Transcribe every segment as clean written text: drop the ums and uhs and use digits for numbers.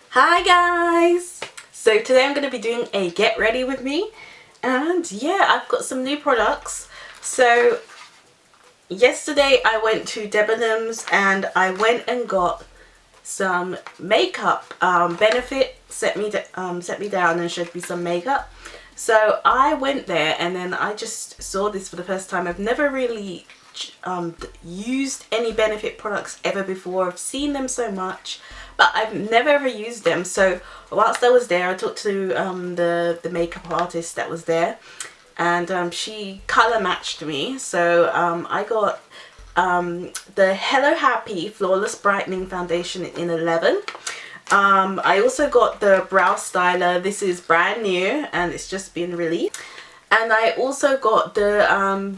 Hi guys! So today I'm going to be doing a get ready with me, and yeah, I've got some new products. So yesterday I went to Debenhams and I went and got some makeup. Benefit set me down and showed me some makeup. So I went there and then I just saw this for the first time. I've never really used any Benefit products ever before. I've seen them so much, but I've never ever used them. So whilst I was there, I talked to the makeup artist that was there, and she color matched me. So I got the Hello Happy Flawless Brightening Foundation in 11. I also got the Brow Styler. This is brand new and it's just been released. And I also got the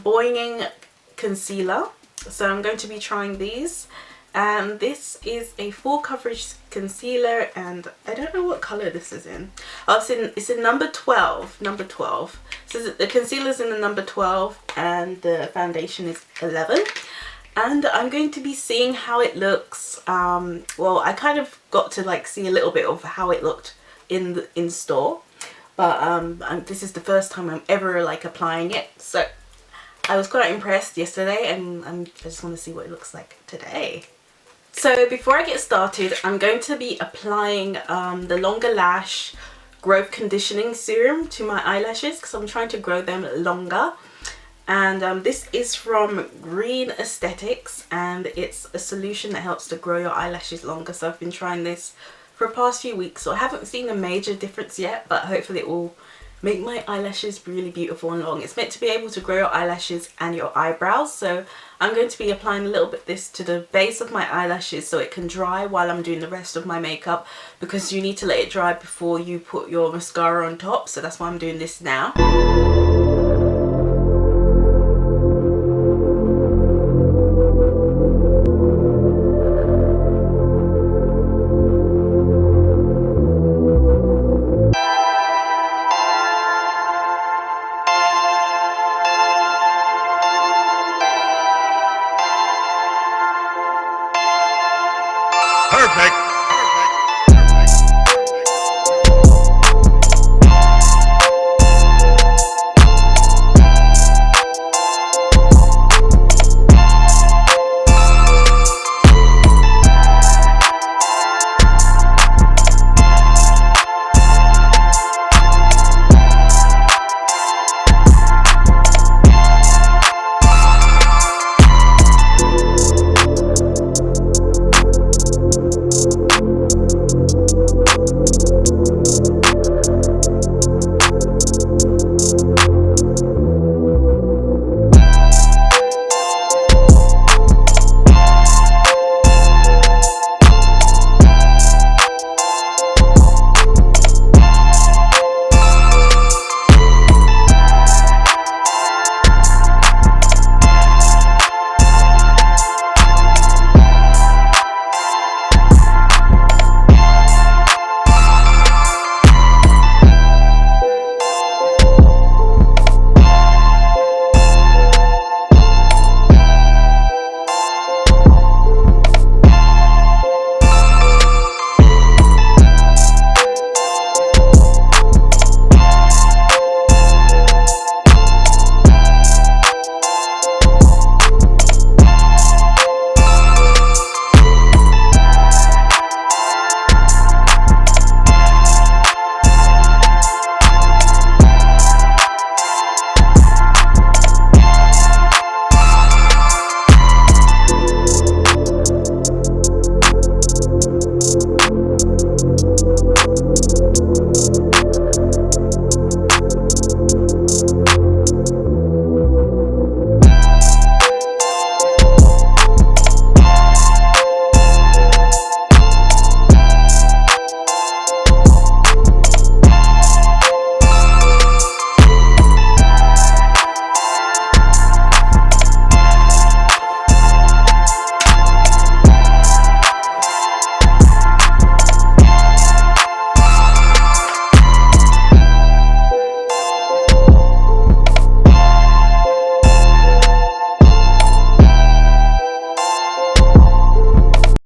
Boinging Concealer. So I'm going to be trying these. And this is a full coverage concealer, and I don't know what color this is in. Oh, it's in number 12. Number 12. So the concealer's in the number 12 and the foundation is 11. And I'm going to be seeing how it looks. Well, I kind of got to like see a little bit of how it looked in store, but this is the first time I'm ever like applying it. So I was quite impressed yesterday, and I just want to see what it looks like today. So before I get started, I'm going to be applying the Longer Lash Growth Conditioning Serum to my eyelashes because I'm trying to grow them longer. And this is from Green Aesthetics, and it's a solution that helps to grow your eyelashes longer. So I've been trying this for the past few weeks, so I haven't seen a major difference yet, but hopefully it will make my eyelashes really beautiful and long. It's meant to be able to grow your eyelashes and your eyebrows, so I'm going to be applying a little bit of this to the base of my eyelashes so it can dry while I'm doing the rest of my makeup, because you need to let it dry before you put your mascara on top. So that's why I'm doing this now. Perfect.